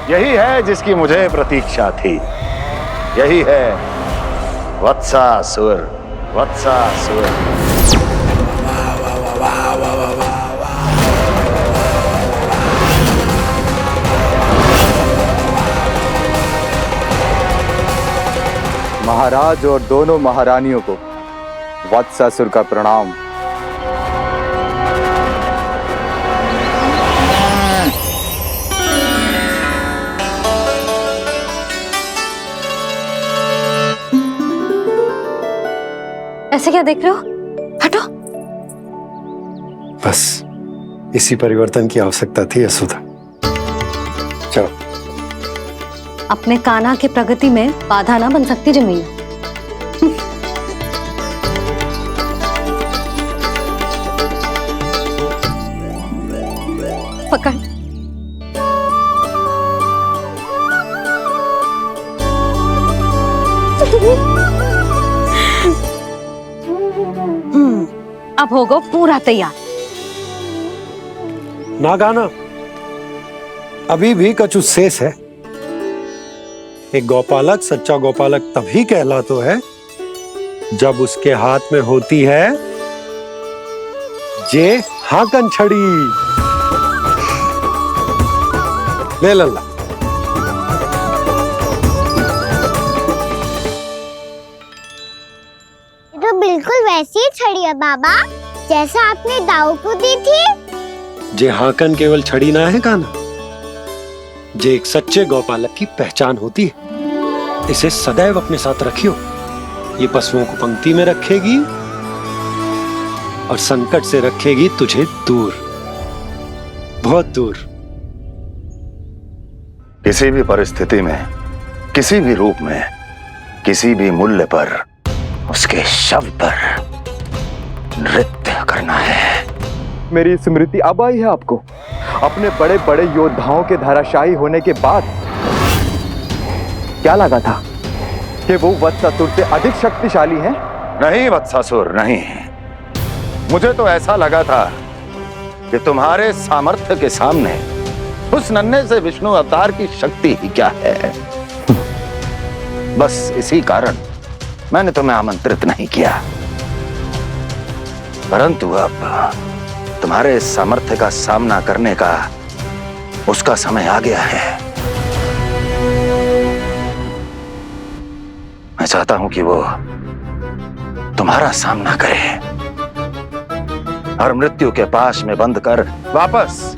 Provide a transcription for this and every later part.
यही है जिसकी मुझे प्रतीक्षा थी। यही है वत्सासुर। वत्सासुर। महाराज और दोनों महारानियों को वत्सासुर का प्रणाम। ऐसे क्या देख रहे हो? हटो। बस इसी परिवर्तन की आवश्यकता थी यशोदा। चलो। अपने कान्हा की प्रगति में बाधा ना बन सकती जमीन। पकड़। अब होगा पूरा तैयार। ना गाना, अभी भी कछु शेष है। एक गौपालक सच्चा गौपालक तभी कहलाता है जब उसके हाथ में होती है जे हाकन छड़ी। ले लल्ला। तो बिल्कुल वैसी ही छड़ी है बाबा जैसा आपने दाऊ को दी थी। जे हाकन केवल छड़ी ना है काना, जे एक सच्चे गौपालक की पहचान होती है। इसे सदैव अपने साथ रखियो। ये पशुओं को पंक्ति में रखेगी और संकट से रखेगी तुझे दूर, बहुत दूर। किसी भी परिस्थिति में, किसी भी रूप में, किसी भी मूल्य पर उसके शव पर नृत्य करना है। मेरी स्मृति अब आई है आपको? अपने बड़े बड़े योद्धाओं के धराशायी होने के बाद क्या लगा था कि वो वत्सासुर से अधिक शक्तिशाली हैं? नहीं वत्सासुर, नहीं। मुझे तो ऐसा लगा था कि तुम्हारे सामर्थ्य के सामने उस नन्हे से विष्णु अवतार की शक्ति ही क्या है। बस इसी कारण मैंने तुम्हें आमंत्रित नहीं किया। परंतु अब तुम्हारे सामर्थ्य का सामना करने का उसका समय आ गया है। मैं चाहता हूं कि वो तुम्हारा सामना करे और मृत्यु के पाश में बंद कर वापस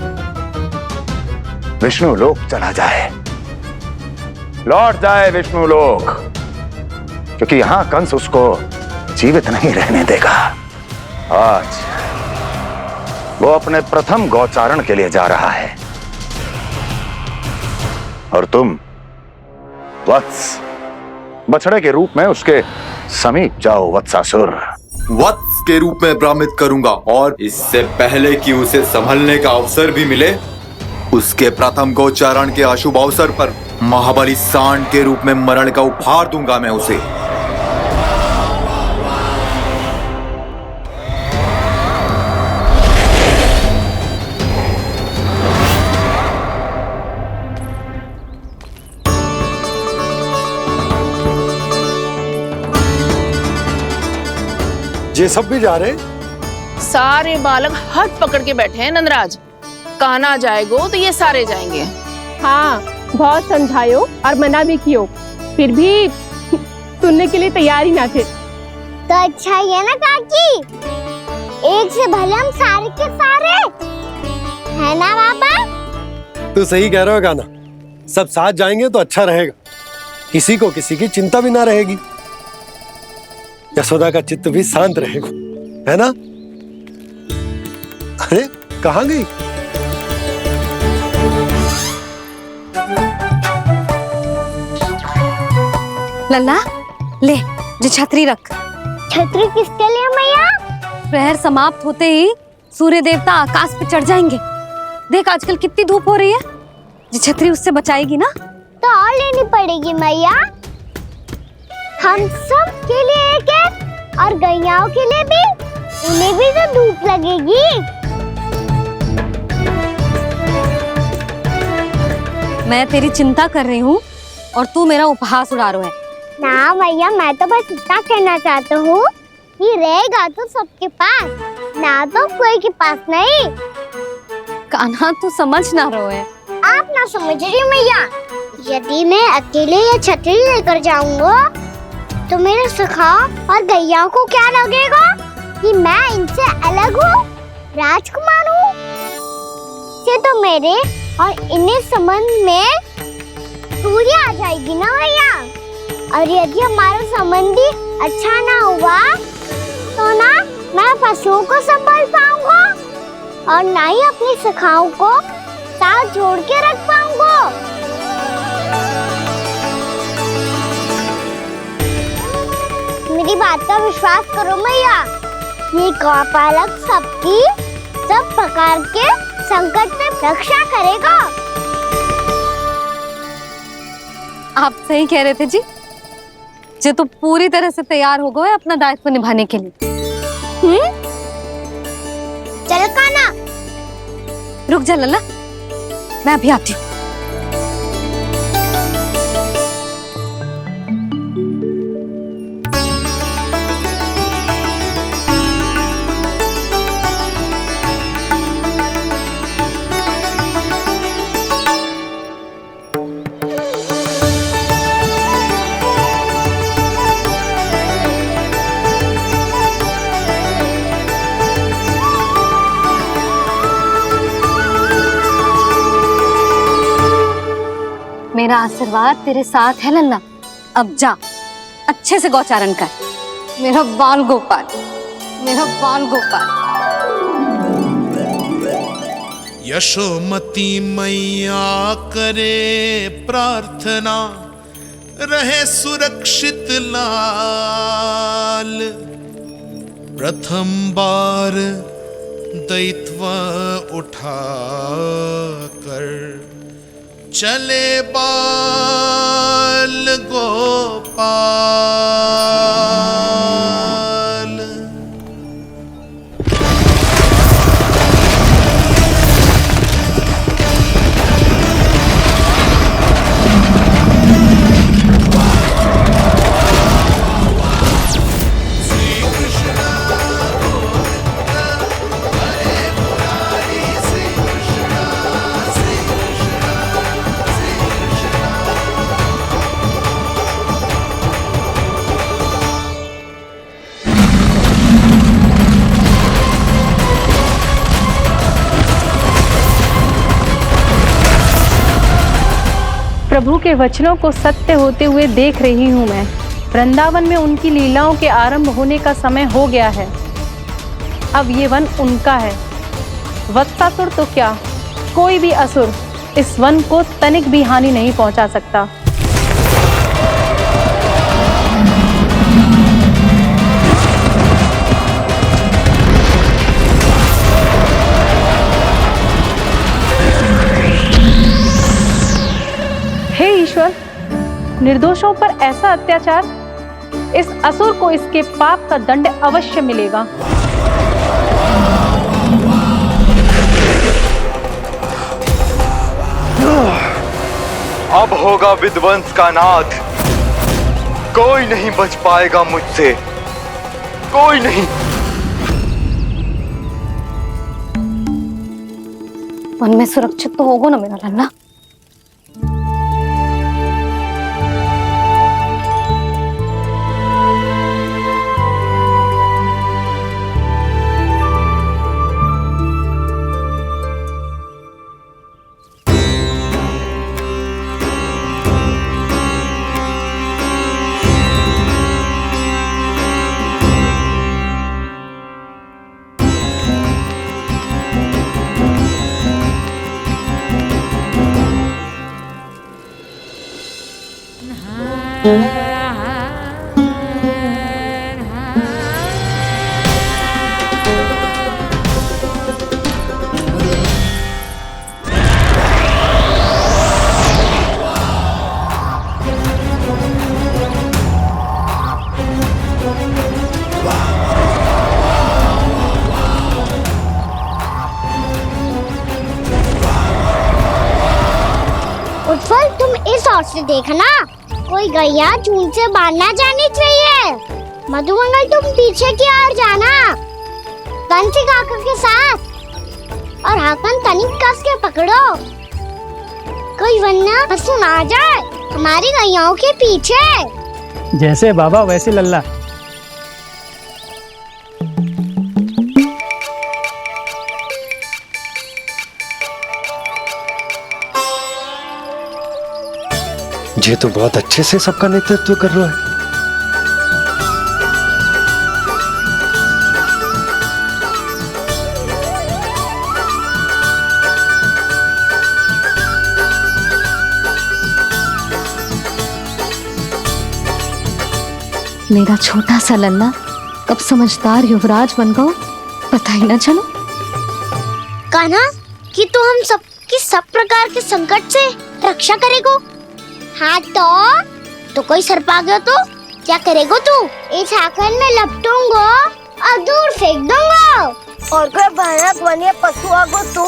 विष्णु लोक चला जाए, लौट जाए विष्णु लोक, क्योंकि यहां कंस उसको जीवित नहीं रहने देगा। आज वो अपने प्रथम गौचारण के लिए जा रहा है और तुम वत्स बछड़े के रूप में उसके समीप जाओ। वत्सासुर वत्स के रूप में भ्रमित करूंगा और इससे पहले कि उसे संभलने का अवसर भी मिले, उसके प्रथम गोचारण के अशुभ अवसर पर महाबली सांड के रूप में मरण का उपहार दूंगा मैं उसे। ये सब भी जा रहे? सारे बालक हट पकड़ के बैठे हैं नंदराज। कान्हा जाएगो तो ये सारे जाएंगे। हाँ, बहुत समझायो और मना भी कियो, फिर भी सुनने के लिए तैयार ही ना थे। तो अच्छा ही है ना काकी, एक से भले हम सारे के सारे, है ना बाबा? तू सही कह रहे हो गाना, सब साथ जाएंगे तो अच्छा रहेगा, किसी को किसी की चिंता भी ना रहेगी, यशोदा का चित्त भी शांत रहेगा, है ना? अरे कहाँ गई? लल्ला ले, जो छतरी रख। छतरी किसके लिए मैया? प्रहर समाप्त होते ही सूर्य देवता आकाश पे चढ़ जाएंगे। देख आजकल कितनी धूप हो रही है, जो छतरी उससे बचाएगी ना। तो और लेनी पड़ेगी मैया, हम सब के लिए एक एक और गैयाओं के लिए भी, उन्हें भी तो धूप लगेगी। मैं तेरी चिंता कर रही हूँ और तू मेरा उपहास उड़ा रहा है। ना मैया, मैं तो बस इतना कहना चाहता हूँ कि रहेगा तो सबके पास, ना तो कोई के पास नहीं। कान्हा तू समझ ना रहो है। आप ना समझ रही मैया। यदि मैं अकेले ये छतरी लेकर जाऊंगा तो मेरे सखा और गैया को क्या लगेगा कि मैं इनसे अलग हूँ, राजकुमार हूँ। ये तो मेरे और इन्हें संबंध में दूरी आ जाएगी ना भैया। और यदि हमारा संबंध ही अच्छा ना हुआ तो ना मैं पशुओं को संभाल पाऊंगा और ना ही अपनी सखाओं को साथ जोड़ के रख पाऊंगा। मेरी बात का विश्वास करो मैया, ये गौपालक सबकी सब प्रकार के संकट से रक्षा करेगा। आप सही कह रहे थे जी। जे तो पूरी तरह से तैयार हो गए अपना दायित्व निभाने के लिए। चल कान्हा। रुक जा लल्ला, मैं अभी आती हूँ। मेरा आशीर्वाद तेरे साथ है लल्ला। अब जा, अच्छे से गौचारण कर। मेरा बाल गोपाल, मेरा बाल गोपाल। यशोमती मैया करे प्रार्थना, रहे सुरक्षित लाल। प्रथम बार दैत्व उठा कर चले बाल गोपाल। प्रभु के वचनों को सत्य होते हुए देख रही हूँ मैं। वृंदावन में उनकी लीलाओं के आरंभ होने का समय हो गया है। अब ये वन उनका है। वत्सासुर तो क्या, कोई भी असुर इस वन को तनिक भी हानि नहीं पहुंचा सकता। हे ईश्वर, निर्दोषों पर ऐसा अत्याचार, इस असुर को इसके पाप का दंड अवश्य मिलेगा। अब होगा विध्वंस का नाद। कोई नहीं बच पाएगा मुझसे, कोई नहीं। वन में सुरक्षित तो होगा ना मेरा लल्ला। तुम इस ओर से देखना, कोई गैया चून से बाहर ना जानी चाहिए। मधुमंगल तुम पीछे की ओर जाना, कंसी काका के साथ, और हाकन तनिक कस के पकड़ो, कोई वरना पशु ना जाए हमारी गैयाओं के पीछे। जैसे बाबा वैसे लल्ला। ये तो बहुत अच्छे से सबका नेतृत्व कर रहा है। मेरा छोटा सा लल्ला कब समझदार युवराज बन गया पता ही ना चलो। कान्हा कि तू हम सबकी सब प्रकार के संकट से रक्षा करेगो। हाँ तो कोई सर्प आ गया तो क्या करेगो तू? इस हाकन में लपटूंगा और दूर फेंक दूंगा। और कोई भयानक वन्य पशु आगो तो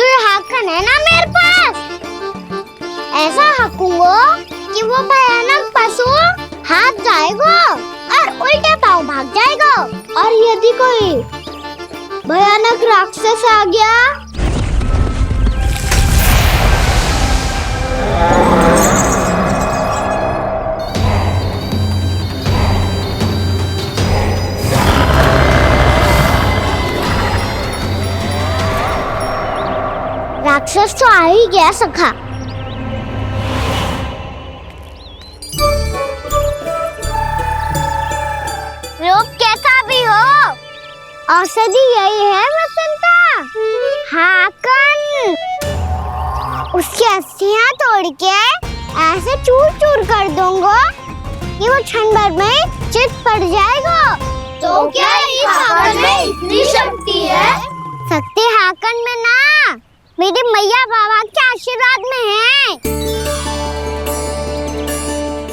ये हाकन है ना मेरे पास, ऐसा हाकूंगा कि वो भयानक पशु हाथ जाएगा और उल्टे पाँव भाग जाएगा। और यदि कोई भयानक राक्षस आ गया राक्षस तो आ ही गया सखा। रूप कैसा भी हो, औषधि यही है वसंता। हाकन उसकी अस्थियां तोड़ के ऐसे चूर चूर कर दूंगा कि वो क्षण भर में चित पड़ जाएगा। तो क्या इस हाकन में इतनी शक्ति है? शक्ति हाकन में ना, मेरे मैया बाबा के आशीर्वाद में है।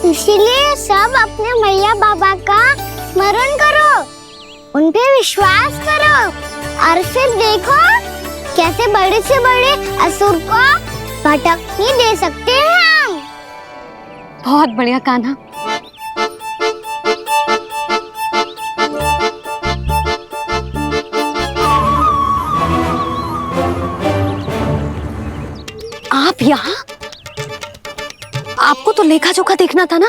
इसीलिए सब अपने मैया बाबा का स्मरण करो, उन पे विश्वास करो और फिर देखो कैसे बड़े से बड़े असुर को भटकने दे सकते हैं हम। बहुत बढ़िया कान्हा। आप यहाँ? आपको तो लेखा जोखा देखना था ना?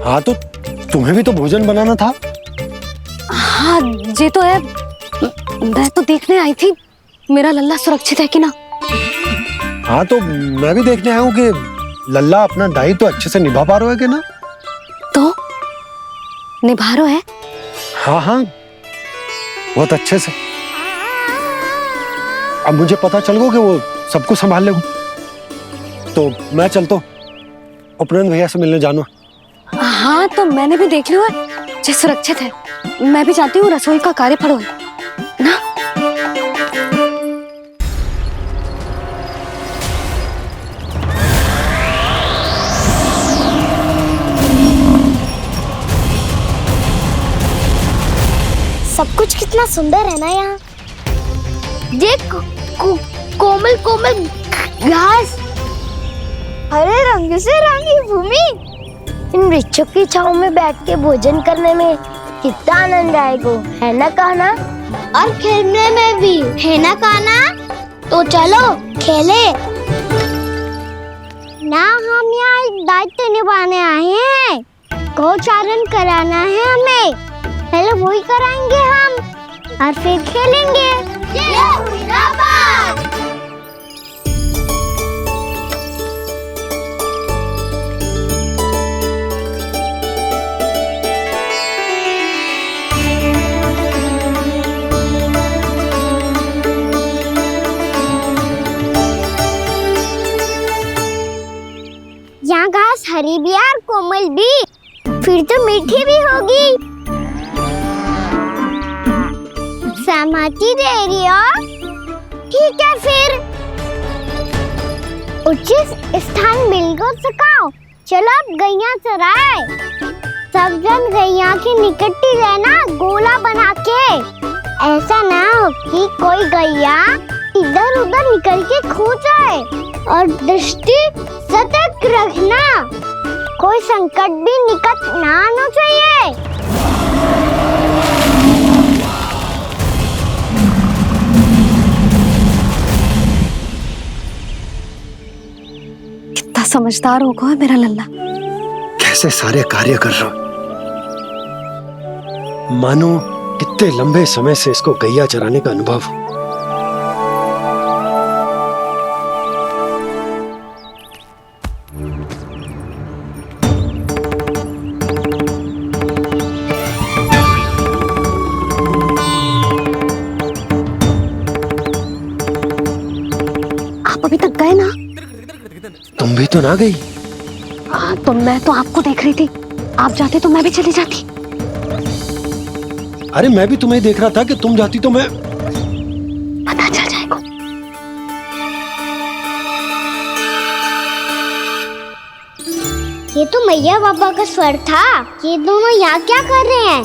हाँ तो तुम्हें भी तो भोजन बनाना था। हाँ ये तो है, मैं तो देखने आई थी मेरा लल्ला सुरक्षित है कि ना। हाँ तो मैं भी देखने आया हूँ कि लल्ला अपना दायित्व तो अच्छे से निभा पा रहा है कि ना। तो निभा रहा है? हाँ हाँ बहुत अच्छे से। अब मुझे पता चल गया कि वो सबको संभाल लेगा, तो मैं चलता हूँ उपनंद भैया से मिलने जाना। हाँ तो मैंने भी देख लिया है, जे सुरक्षित है। मैं भी चाहती हूँ रसोई का कार्य पड़ो ना। सब कुछ कितना सुंदर है ना यहाँ। देख कोमल कोमल घास, हरे रंग से रंगी भूमि, इन वृक्षों की छांव में बैठ के भोजन करने में कितना आनंद आएगा, है ना कान्हा? और खेलने में भी, है ना कान्हा? तो चलो खेले ना। हम यहाँ एक दायित्व निभाने आए हैं, गोचारण कराना है हमें। पहले वही कराएंगे हम और फिर खेलेंगे। यहाँ घास हरी भी और कोमल भी, फिर तो मीठी भी होगी। सहमति दे रही हो? ठीक है फिर उचित स्थान मिलकर सकाओ। चलो अब गैया चराए। सब जन गैया की निकट ही रहना, गोला बना के। ऐसा ना हो कि कोई गैया इधर उधर निकल के खो जाए और दृष्टि सतर्क रखना, कोई संकट भी निकट ना आना चाहिए। कितना समझदार होगा मेरा लल्ला। कैसे सारे कार्य कर रहा हूं, मानो कितने लंबे समय से इसको गैया चराने का अनुभव हो। आप अभी तक गए ना? तुम भी तो ना गई। तो मैं तो आपको देख रही थी, आप जाते तो मैं भी चली जाती। अरे मैं भी तुम्हें देख रहा था कि तुम जाती तो मैं। पता चल जाएगा। ये तो मैया बाबा का स्वर था। ये दोनों यहाँ क्या कर रहे हैं?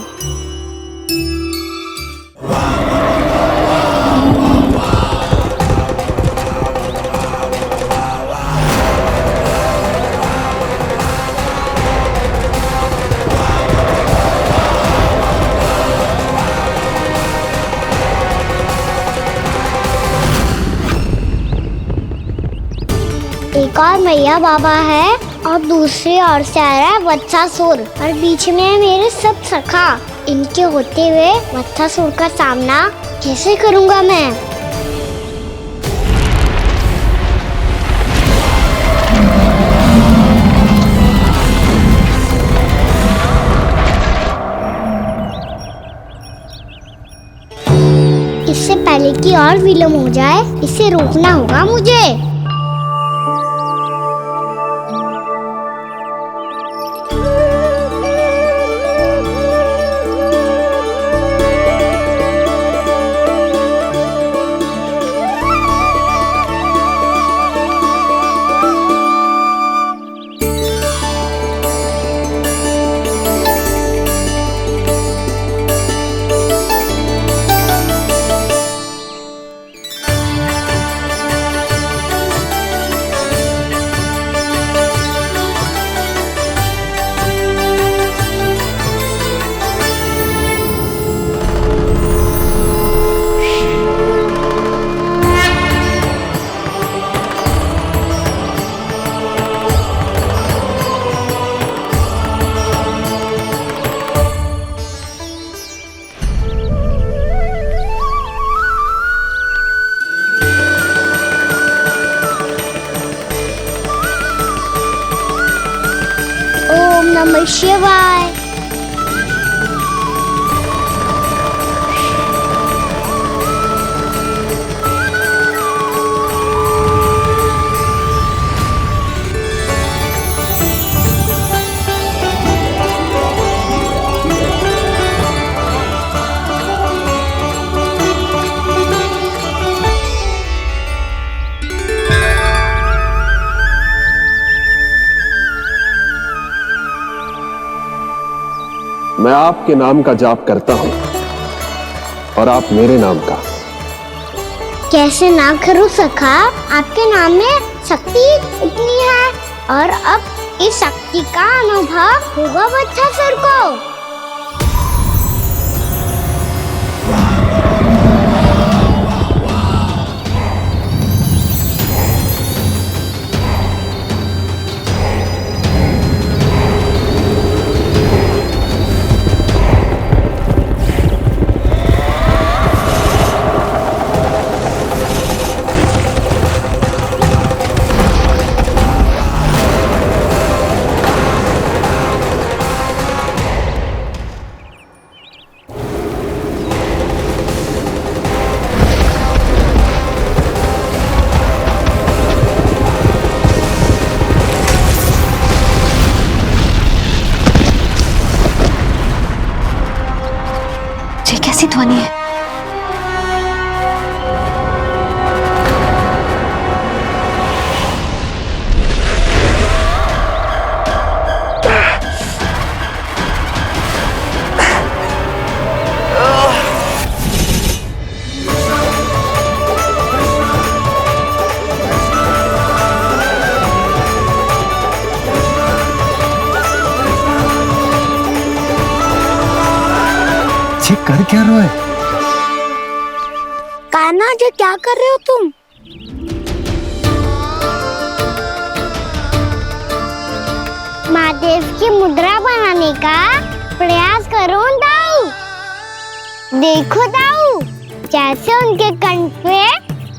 एक और मैया बाबा है और दूसरी ओर से आ रहा है वत्सासुर और बीच में है मेरे सब सखा। इनके होते हुए वत्सासुर का सामना कैसे करूंगा मैं? इससे पहले कि और विलम्ब हो जाए, इसे रोकना होगा मुझे। ओम नमः शिवाय। मैं आपके नाम का जाप करता हूं और आप मेरे नाम का। कैसे ना करूं सखा, आपके नाम में शक्ति इतनी है और अब इस शक्ति का अनुभव होगा वत्सासुर को। ये कैसी ध्वनि है? बच्चे कर क्या रहे? कान्हा जी क्या कर रहे हो तुम? महादेव की मुद्रा बनाने का प्रयास करो दाऊ। देखो दाऊ, जैसे उनके कंठ पे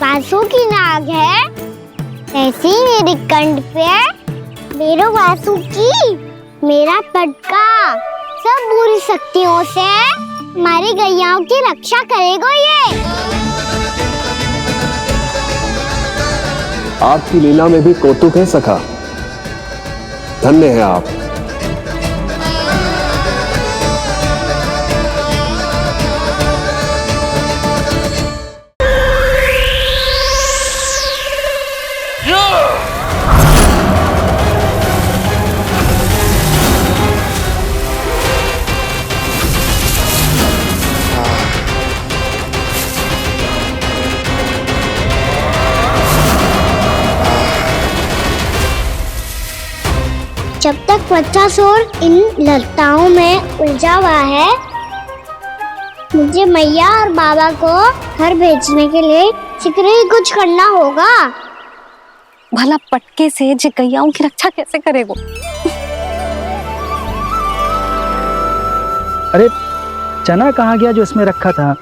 वासु की नाग है, ऐसे ही मेरे कंठ पे मेरे वासु की मेरा पटका सब बुरी शक्तियों से हमारी गैयाओं की रक्षा करेगा ये। आपकी लीला में भी कौतुक है सखा। धन्य है आप। जब तक बच्चासुर इन लताओं में उलझा हुआ है, मुझे मैया और बाबा को घर भेजने के लिए शीघ्र ही कुछ करना होगा। भला पटके से जे गैयाओं की रक्षा कैसे करेगो? अरे चना कहाँ गया जो इसमें रखा था?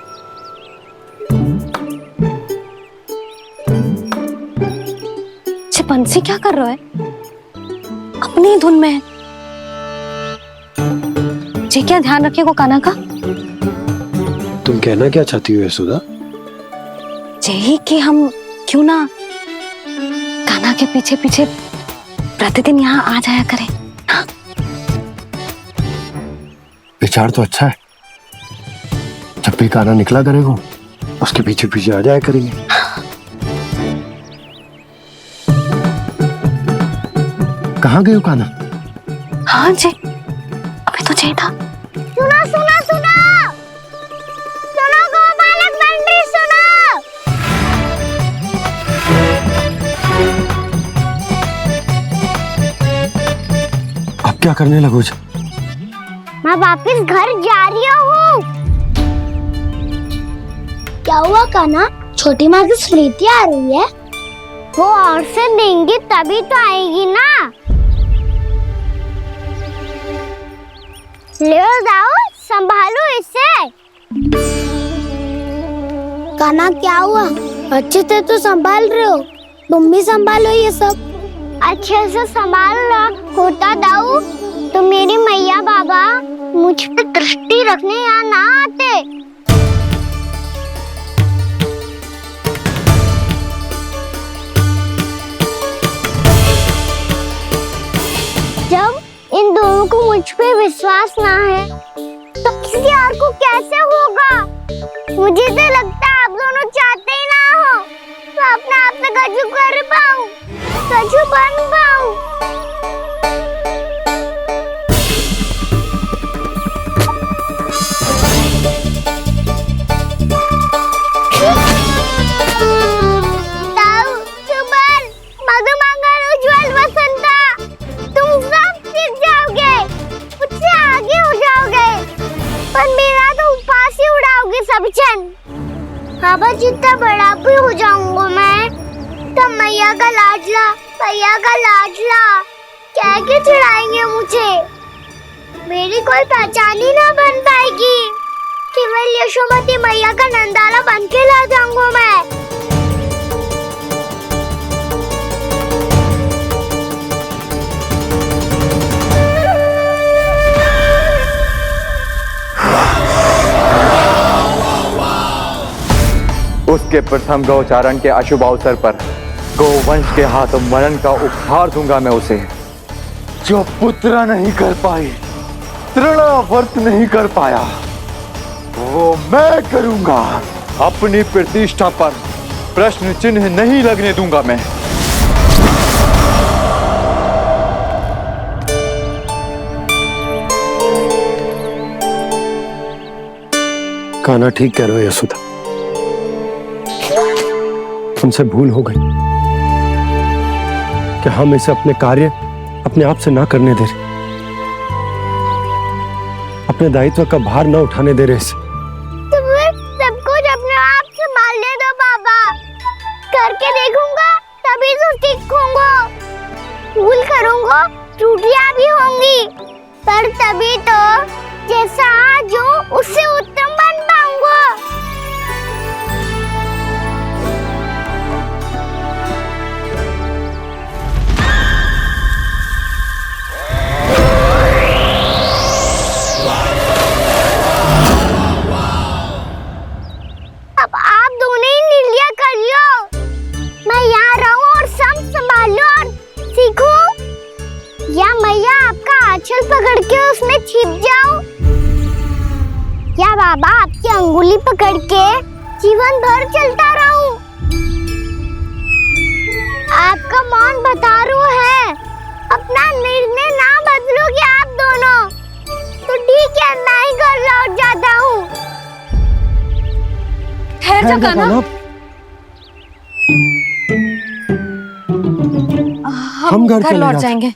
बंसी क्या कर रहा है? अपनी धुन में है। जी क्या ध्यान रखिएगा कान्हा का। तुम कहना क्या चाहती हो यशोदा? यही कि हम क्यों ना कान्हा के पीछे पीछे प्रतिदिन यहाँ आ जाया करें। हाँ? विचार तो अच्छा है। जब भी कान्हा निकला करेगा उसके पीछे पीछे आ जाया करेंगे। कहाँ गए हो कान्हा? हाँ जी, अभी तो जी था। सुनो सुनो सुनो सुनो गोपालक बंडी सुनो। अब क्या करने लगोगे? मैं वापस घर जा रही हूँ। क्या हुआ कान्हा? छोटी माँ की स्मृति आ रही है। वो और से देंगी तभी तो आएगी ना। ले जाओ, संभालो इसे। कान्हा क्या हुआ? अच्छे से तो संभाल रहे हो, तुम भी संभालो ये सब। अच्छे से संभालना होता दाऊ तो मेरी मैया बाबा मुझ पे दृष्टि रखने यहाँ ना आते। जब इन दोनों को मुझ पे विश्वास ना है तो किसी और को कैसे होगा? मुझे तो लगता है आप दोनों चाहते ही ना हो तो अपने आप से गजू कर पाऊं, गजू बन पाऊं। बाबा जितना बड़ा भी हो जाऊंगा मैं तो मैया का लाडला, भैया का लाडला क्या क्या चढ़ाएंगे मुझे। मेरी कोई पहचान ही ना बन पाएगी। केवल यशोमती मैया का नंदाला बन के ला जाऊंगा मैं। उसके प्रथम गौचारण के अशुभ अवसर पर गोवंश के हाथों मरण का उपहार दूंगा मैं उसे। जो पुत्र नहीं कर पाई, तृणावर्त नहीं कर पाया, वो मैं करूंगा। अपनी प्रतिष्ठा पर प्रश्न चिन्ह नहीं लगने दूंगा मैं। कान्हा ठीक कह रहे हो यशोदा, तुमसे भूल हो गई कि हम इसे अपने कार्य अपने आप से ना करने दे रहे, अपने दायित्व का भार ना उठाने दे रहे इसे। जाऊंगा त्रुटियां भी होंगी, पर तभी तो जैसा आज हूँ उससे उत्तम बन पाऊंगा। अब आप दोनों ही निर्णय कर लो, मैं यहाँ रहूं और सब संभालूं और सीखूं, या मैया आपका आंचल पकड़ के उसमें छिप जाऊं, या बाबा आपकी अंगुली पकड़ के जीवन भर चलता रहूं। आपका मौन बतारू है, अपना निर्णय ना बदलोगे आप दोनों तो ठीक है, मैं ही घर लौट जाता हूँ। ठहर जा कान्हा, हम घर लौट जाएंगे,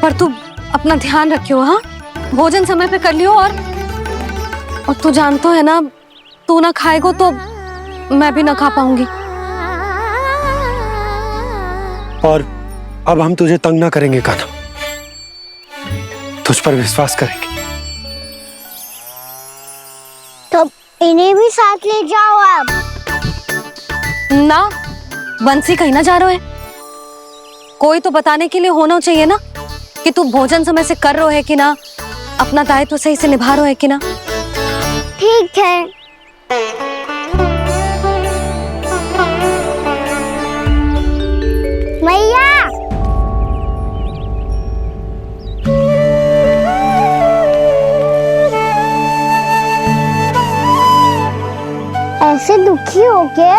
पर तू अपना ध्यान रखियो। हाँ, भोजन समय पे कर लियो, और तू जानतो है ना, तू ना खाएगो तो मैं भी ना खा पाऊंगी। और अब हम तुझे तंग ना करेंगे कान्हा, तुझ पर विश्वास करेंगे। तो इन्हें भी साथ ले जाओ अब। ना, बंसी कहीं ना जा रहे है, कोई तो बताने के लिए होना चाहिए ना कि तू भोजन समय से कर रहा है कि ना, अपना दायित्व सही से निभा रहा है कि ना। ठीक है। मैया, ऐसे दुखी हो के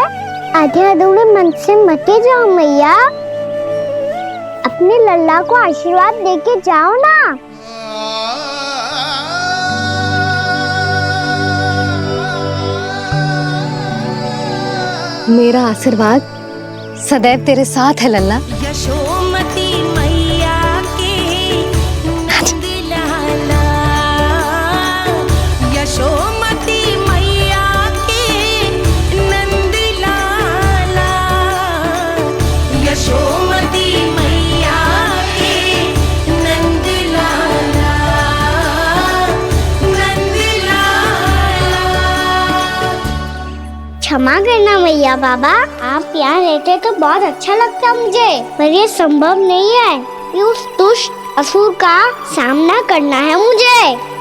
आधे अधूरे मन से मत जाओ मैया, अपने लल्ला को आशीर्वाद देके जाओ ना। मेरा आशीर्वाद सदैव तेरे साथ है लल्ला। यशोमती मैया के नंद लाला, यशोमती मैया के नंद लाला, यशोमती मैया के नंद लाला, नंद लाला। क्षमा करना मैया बाबा, आप यहाँ रहते तो बहुत अच्छा लगता मुझे, पर ये संभव नहीं है, ये उस दुष्ट असुर का सामना करना है मुझे।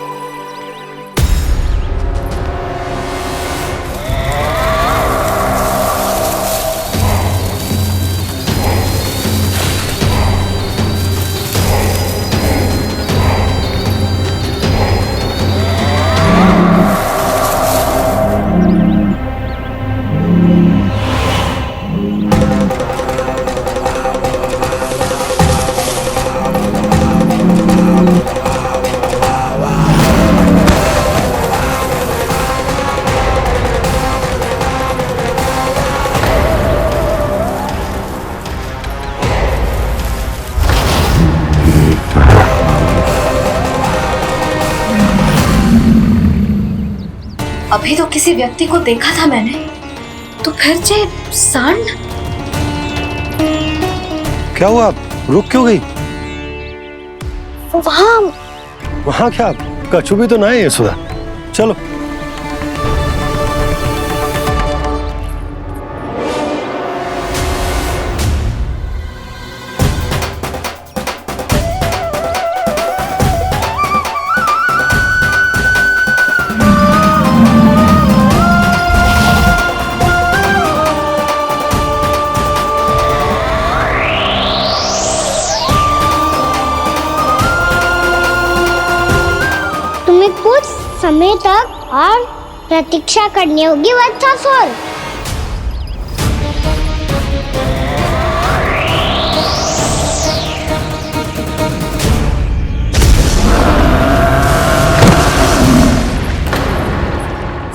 अभी तो किसी व्यक्ति को देखा था मैंने, तो फिर जे सांड। क्या हुआ, रुक क्यों गई? वहाँ क्या, कछु भी तो ना है यशोदा, चलो। कुछ समय तक और प्रतीक्षा करनी होगी वत्सासुर।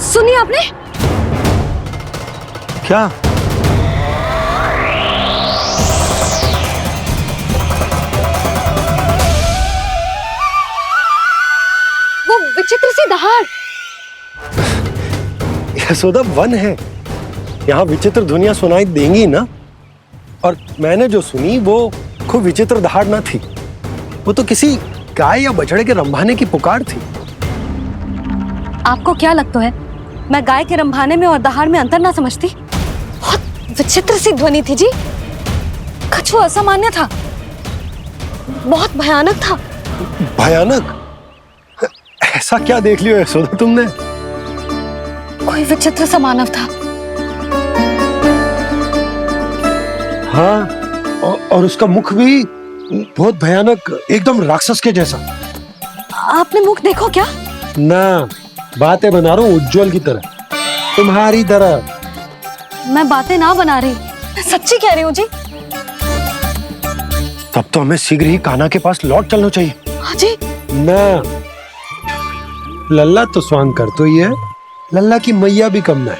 सुनिए आपने क्या? वो विचित्र सी दहाड़। यशोदा वन है, यहाँ विचित्र ध्वनियां सुनाई देंगी ना। और मैंने जो सुनी वो खूब विचित्र दहाड़ न थी, वो तो किसी गाय या बछड़े के रंभाने की पुकार थी। आपको क्या लगता है मैं गाय के रंभाने में और दहाड़ में अंतर ना समझती? बहुत विचित्र सी ध्वनि थी जी, कछु असामान्य था, बहुत भयानक था। भयानक? ऐसा क्या देख लियो यशोदा तुमने? कोई विचित्र सा मानव था। हाँ, और उसका मुख भी बहुत भयानक, एकदम राक्षस के जैसा। आपने मुख देखो क्या? ना, बातें बना रहा हूँ उज्जवल की तरह, तुम्हारी तरह। मैं बातें ना बना रही, मैं सच्ची कह रही हूँ जी। तब तो हमें शीघ्र ही कान्हा के पास लौट चलना चाहिए। हाँ जी। ना, लल्ला तो स्वांग कर तो ही है, लल्ला की मैया भी कम ना है।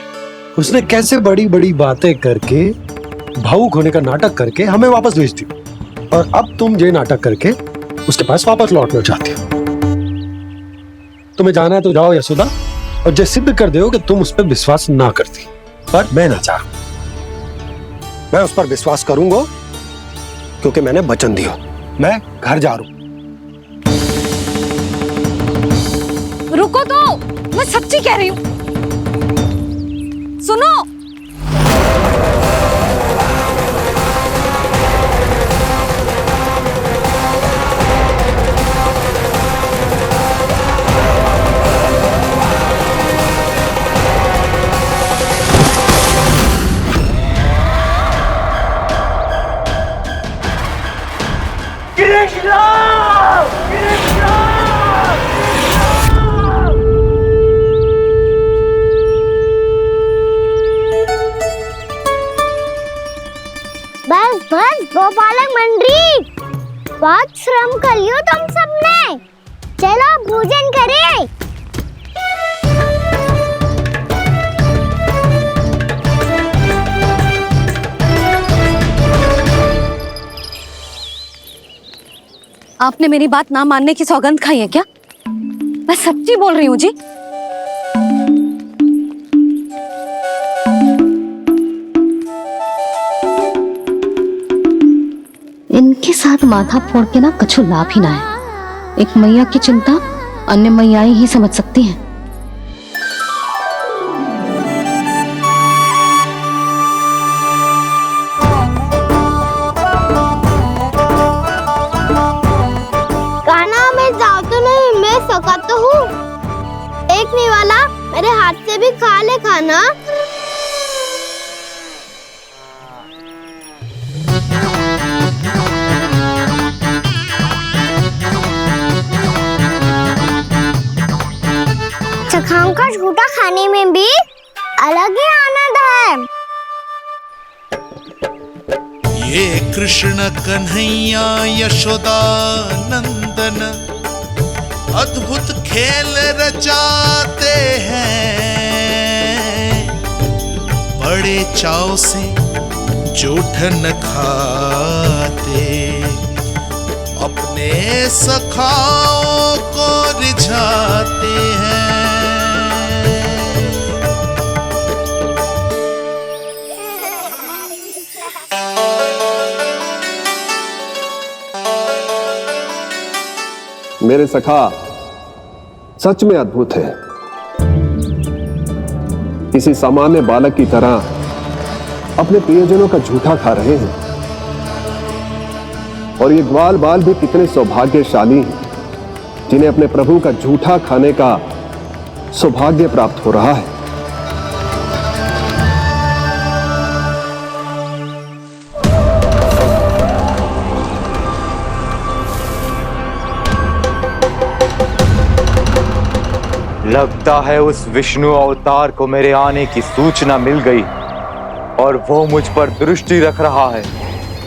उसने कैसे बड़ी बड़ी बातें करके, भावुक होने का नाटक करके हमें वापस भेज दी, और अब तुम ये नाटक करके उसके पास वापस लौटना चाहती हो। तुम्हें जाना है तो जाओ यशोदा, और जो सिद्ध कर दो कि तुम उस पर विश्वास ना करती, पर मैं ना चाहूं। मैं उस पर विश्वास करूंगा क्योंकि मैंने वचन दिया। मैं घर जा रहा हूं। रुको तो, मैं सच्ची कह रही हूँ। सुनो, बस बस गोपालक मंडली, बहुत श्रम कर लियो तुम सबने, चलो भोजन करें। आपने मेरी बात ना मानने की सौगंध खाई है क्या? मैं सच्ची बोल रही हूँ जी। इनके साथ माथा फोड़ के ना कछु लाभ ही ना है। एक मैया की चिंता अन्य मैयाएं ही समझ सकती हैं। कान्हा मैं जाऊँ तो नहीं, मैं सका तो हूँ। एक नहीं वाला मेरे हाथ से भी खा ले खाना। चखाओं का झूठा खाने में भी अलग ही आनंद है। ये कृष्ण कन्हैया यशोदा नंदन अद्भुत खेल रचाते हैं, बड़े चाव से जूठन खाते, अपने सखाओं को रिझाते हैं। मेरे सखा सच में अद्भुत है। किसी सामान्य बालक की तरह अपने प्रियजनों का झूठा खा रहे हैं, और ये ग्वाल बाल भी कितने सौभाग्यशाली हैं जिन्हें अपने प्रभु का झूठा खाने का सौभाग्य प्राप्त हो रहा है। लगता है उस विष्णु अवतार को मेरे आने की सूचना मिल गई और वो मुझ पर दृष्टि रख रहा है।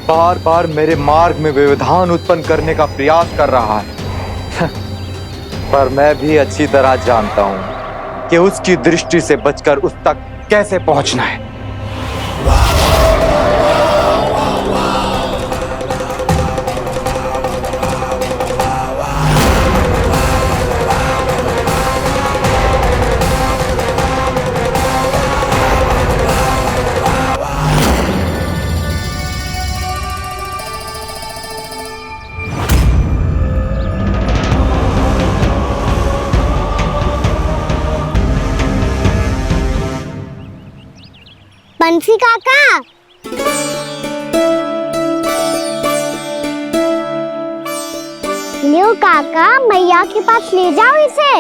बार बार मेरे मार्ग में व्यवधान उत्पन्न करने का प्रयास कर रहा है। पर मैं भी अच्छी तरह जानता हूं कि उसकी दृष्टि से बचकर उस तक कैसे पहुंचना है। बंसी काका। लियो काका, मैया के पास ले जाओ इसे।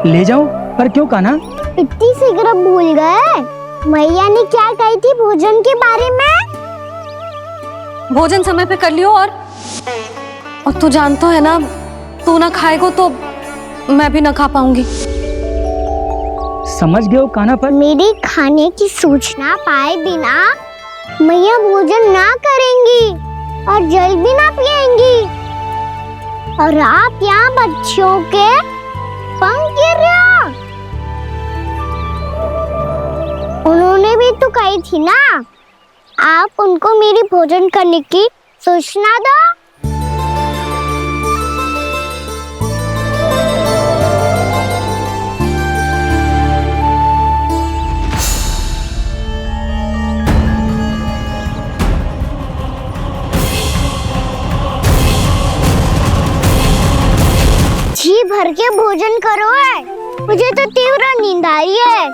ले जाओ? पर क्यों कान्हा? इतनी शीघ्र भूल गए? मैया ने क्या कही थी भोजन के बारे में? भोजन समय पे कर लियो। और तू जानता है ना, तू ना खाएगो तो मैं भी ना खा पाऊंगी। समझ गए हो कान्हा? पर मेरे खाने की सूचना पाए बिना मैया भोजन ना करेंगी और जल भी ना पिएंगी। और आप यहाँ बच्चों के पंख गिर रहे हो। उन्होंने भी तो कही थी ना, आप उनको मेरी भोजन करने की सूचना दो। जी भर के भोजन करो है, मुझे तो तीव्र नींद आ रही है।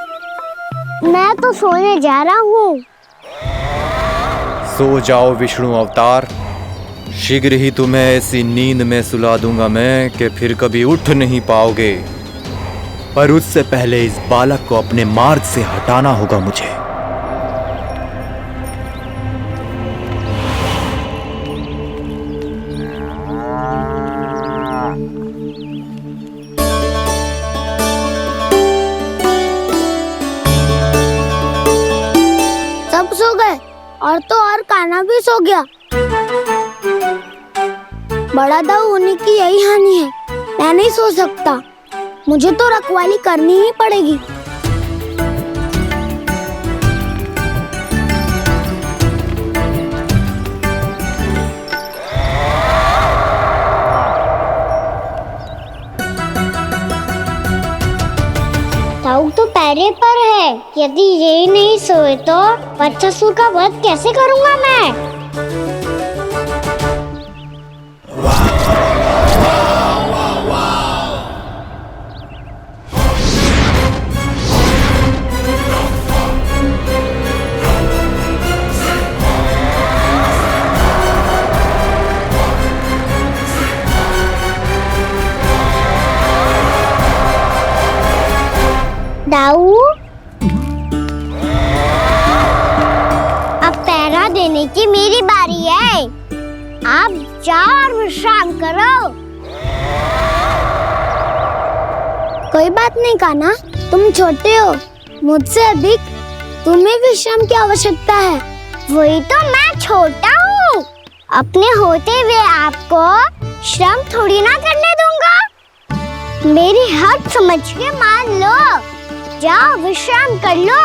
मैं तो सोने जा रहा हूँ। सो जाओ विष्णु अवतार, शीघ्र ही तुम्हें ऐसी नींद में सुला दूंगा मैं कि फिर कभी उठ नहीं पाओगे। पर उससे पहले इस बालक को अपने मार्ग से हटाना होगा मुझे। सब सो गए और तो और कान्हा भी सो गया। बड़ा दाऊ होने की यही हानि है। मैं नहीं सो सकता, मुझे तो रखवाली करनी ही पड़ेगी। दाऊ तो पहरे पर है। यदि ये नहीं सोए तो बच्चासुर का वध कैसे करूंगा मैं? दाऊ, अब पहरा देने की मेरी बारी है। आप जाओ और विश्राम करो। कोई बात नहीं कान्हा, तुम छोटे हो, मुझसे अधिक तुम्हें विश्राम की आवश्यकता है। वही तो मैं छोटा हूँ, अपने होते हुए आपको श्रम थोड़ी ना करने दूंगा। मेरी हद समझ के मान लो। जाओ विश्राम कर लो।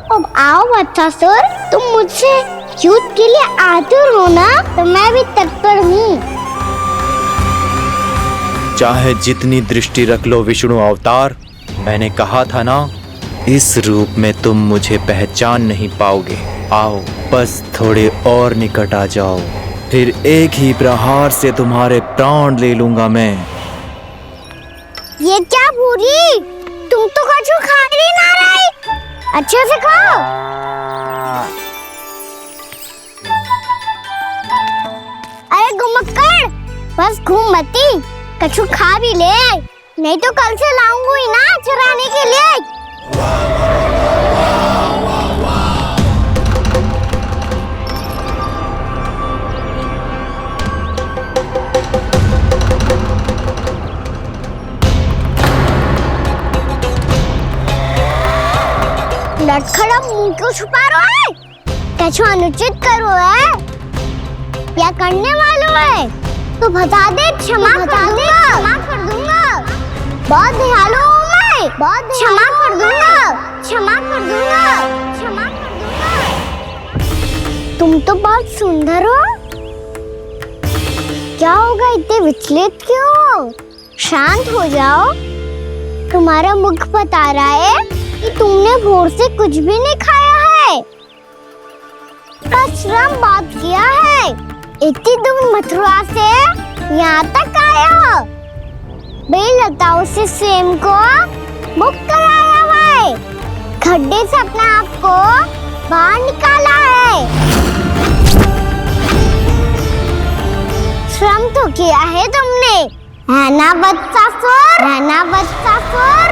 अब आओ बच्चासुर, तुम मुझसे युद्ध के लिए आतुर हो ना, तो मैं भी तत्पर हूँ। चाहे जितनी दृष्टि रख लो विष्णु अवतार, मैंने कहा था ना, इस रूप में तुम मुझे पहचान नहीं पाओगे। आओ बस थोड़े और निकट आ जाओ, फिर एक ही प्रहार से तुम्हारे प्राण ले लूंगा मैं। ये क्या भूरी, तुम तो कछु खा ही ना रही। अच्छे से खाओ। अरे घुमक्कड़, बस घूम मती, कछु खा भी ले, नहीं तो कल से लाऊंगी ही ना चुराने के लिए। लटखड़ा मुंह क्यों छुपा रहा है? कछु अनुचित करो है या करने वालों है तो बता दे, क्षमा कर दूंगा। बहुत दयालु हूँ मैं, बहुत क्षमा कर दूंगा। तुम तो बहुत सुंदर हो। क्या होगा, इतने विचलित क्यों हो? शांत हो जाओ। तुम्हारा मुख बता रहा है कि तुमने भोर से कुछ भी नहीं खाया है, बस श्रम बहुत किया है। इतनी दूर मथुरा से यहाँ तक आए हो? बेलताओं से स्वयं को मुक्त कराया हुआ है, खड्डे से अपने आप को बाहर निकाला है। श्रम तो किया है तुमने, है ना वत्सासुर? है ना वत्सासुर?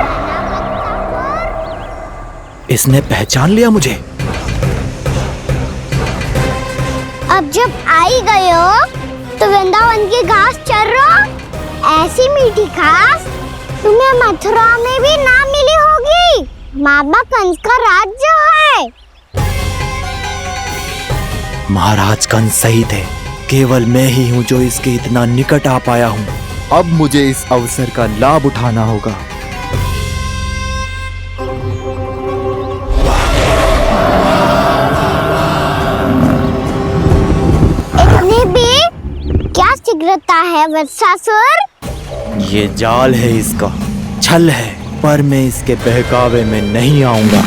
इसने पहचान लिया मुझे। अब जब आई गए हो तो वृंदावन की घास चर रहो। ऐसी मीठी घास तुम्हें मथुरा में भी ना मिली होगी। बाबा कंस का राज्य है। महाराज कंस सही थे, केवल मैं ही हूँ जो इसके इतना निकट आ पाया हूँ। अब मुझे इस अवसर का लाभ उठाना होगा। इतनी भी क्या शीघ्रता है वत्सासुर? ये जाल है इसका, छल है, पर मैं इसके बहकावे में नहीं आऊंगा।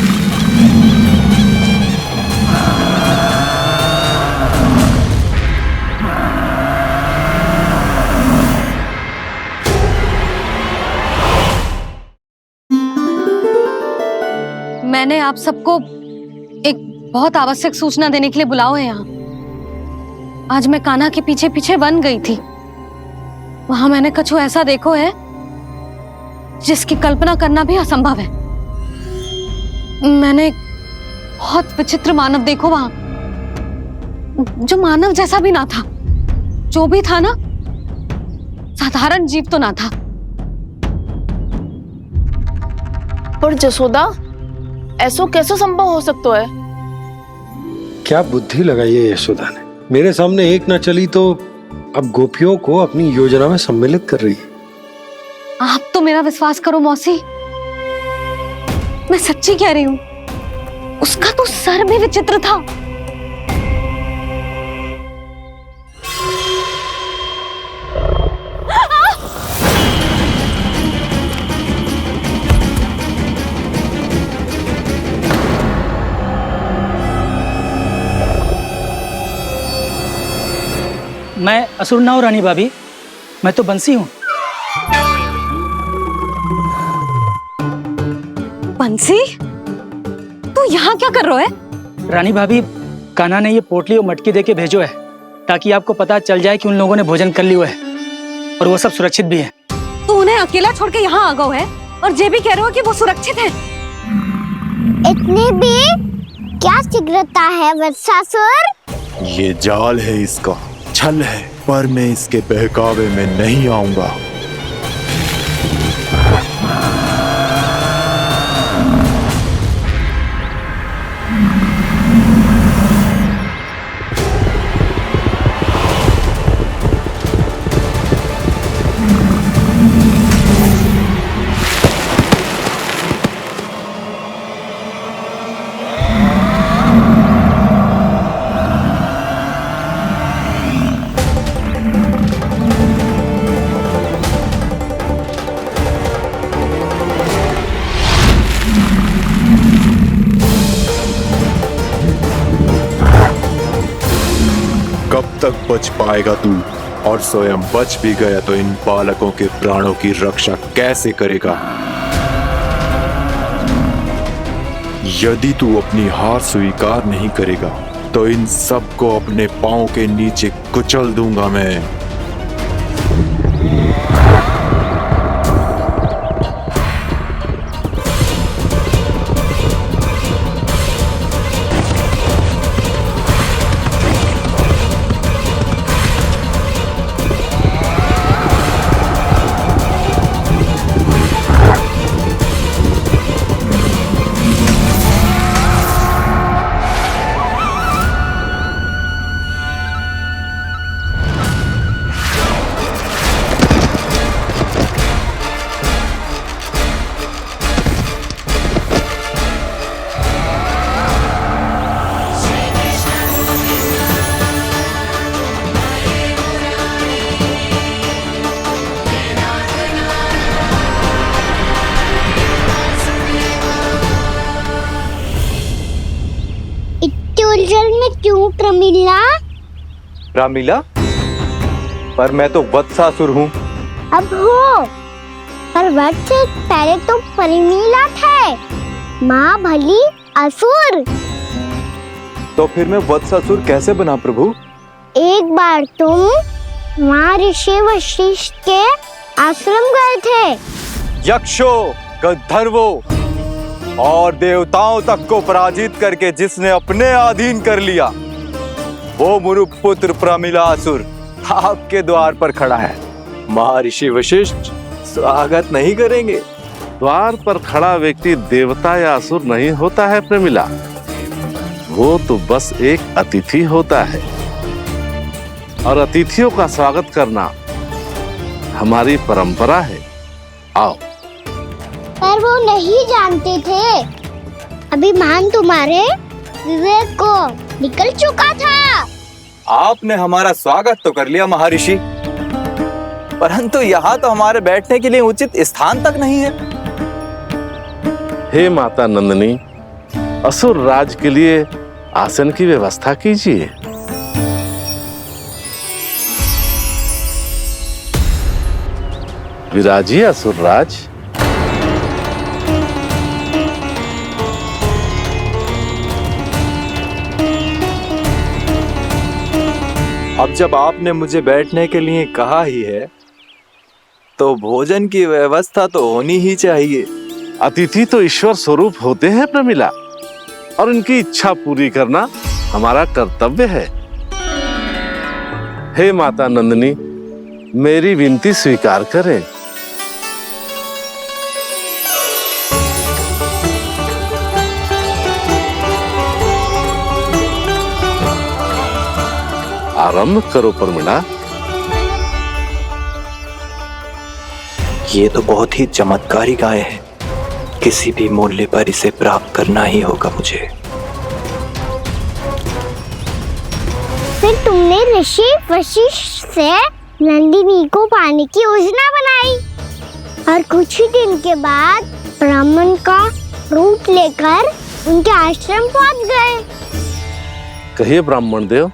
मैंने आप सबको एक बहुत आवश्यक सूचना देने के लिए बुलाओ है यहाँ। आज मैं कान्हा के पीछे पीछे वन गई थी। वहां मैंने कछु ऐसा देखो है जिसकी कल्पना करना भी असंभव है। मैंने बहुत विचित्र मानव देखो वहां, जो मानव जैसा भी ना था। जो भी था ना, साधारण जीव तो ना था। पर जसोदा, ऐसा कैसे संभव हो सकता है? क्या बुद्धि लगाई है यशोदा ने। मेरे सामने एक ना चली तो अब गोपियों को अपनी योजना में सम्मिलित कर रही है। आप तो मेरा विश्वास करो मौसी, मैं सच्ची कह रही हूँ। उसका तो सर भी विचित्र था। मैं असुर ना हूं रानी भाभी, मैं तो बंसी हूँ। बंसी, तू यहाँ क्या कर रहा है? रानी भाभी, कान्हा ने ये पोटली और मटकी देके भेजो है ताकि आपको पता चल जाए कि उन लोगों ने भोजन कर लिया है और वो सब सुरक्षित भी है। तू उन्हें अकेला छोड़ के यहाँ आ गए है और ये भी कह रहे हो कि वो सुरक्षित है। इतनी भी क्या शीघ्रता है वत्सासुर? ये जाल है इसका, छल है, पर मैं इसके बहकावे में नहीं आऊंगा। कब तक बच पाएगा तू? और स्वयं बच भी गया तो इन बालकों के प्राणों की रक्षा कैसे करेगा? यदि तू अपनी हार स्वीकार नहीं करेगा तो इन सबको अपने पांव के नीचे कुचल दूंगा मैं। उलझन में क्यों प्रमिला? रामलीला, पर मैं तो वत्सासुर हूँ। अब हो, पर वट से पहले तो परिमीला थे, माँ भली असुर। तो फिर मैं वत्सासुर कैसे बना प्रभु? एक बार तुम माँ ऋषि वशिष्ठ के आश्रम गए थे। यक्षों, गंधर्वों और देवताओं तक को पराजित करके जिसने अपने अधीन कर लिया, वो मुरुपुत्र प्रमिलासुर आपके द्वार पर खड़ा है। महर्षि वशिष्ठ स्वागत नहीं करेंगे? द्वार पर खड़ा व्यक्ति देवता या असुर नहीं होता है प्रमिला, वो तो बस एक अतिथि होता है, और अतिथियों का स्वागत करना हमारी परंपरा है। आओ। पर वो नहीं जानते थे, अभिमान तुम्हारे विवेक को निकल चुका था। आपने हमारा स्वागत तो कर लिया महर्षि, परंतु यहाँ तो हमारे बैठने के लिए उचित स्थान तक नहीं है। हे माता नंदिनी, असुर राज के लिए आसन की व्यवस्था कीजिए। विराजिए असुर राज। अब जब आपने मुझे बैठने के लिए कहा ही है, तो भोजन की व्यवस्था तो होनी ही चाहिए। अतिथि तो ईश्वर स्वरूप होते हैं प्रमिला, और उनकी इच्छा पूरी करना हमारा कर्तव्य है। हे माता नंदिनी, मेरी विनती स्वीकार करें। आरंभ करो प्रमिला। ये तो बहुत ही चमत्कारी गाय है, किसी भी मूल्य पर इसे प्राप्त करना ही होगा मुझे। फिर तुमने ऋषि वशिष्ठ से नंदिनी को पाने की योजना बनाई, और कुछ ही दिन के बाद ब्राह्मण का रूप लेकर उनके आश्रम पहुंच गए। कहिए ब्राह्मण देव,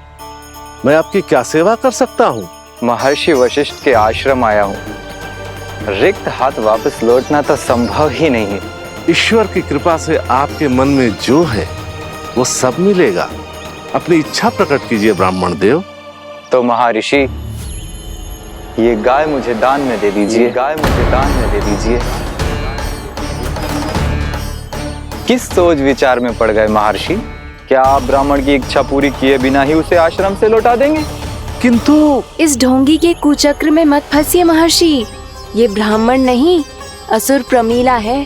मैं आपकी क्या सेवा कर सकता हूँ? महर्षि वशिष्ठ के आश्रम आया हूँ। रिक्त हाथ वापस लौटना तो संभव ही नहीं है। ईश्वर की कृपा से आपके मन में जो है वो सब मिलेगा। अपनी इच्छा प्रकट कीजिए ब्राह्मण देव। तो महर्षि, ये गाय मुझे दान में दे दीजिए। गाय मुझे दान में दे दीजिए। किस सोच विचार में पड़ गए महर्षि? क्या आप ब्राह्मण की इच्छा पूरी किए बिना ही उसे आश्रम से लौटा देंगे? किंतु इस ढोंगी के कुचक्र में मत फंसिए महर्षि। ये ब्राह्मण नहीं, असुर प्रमीला है,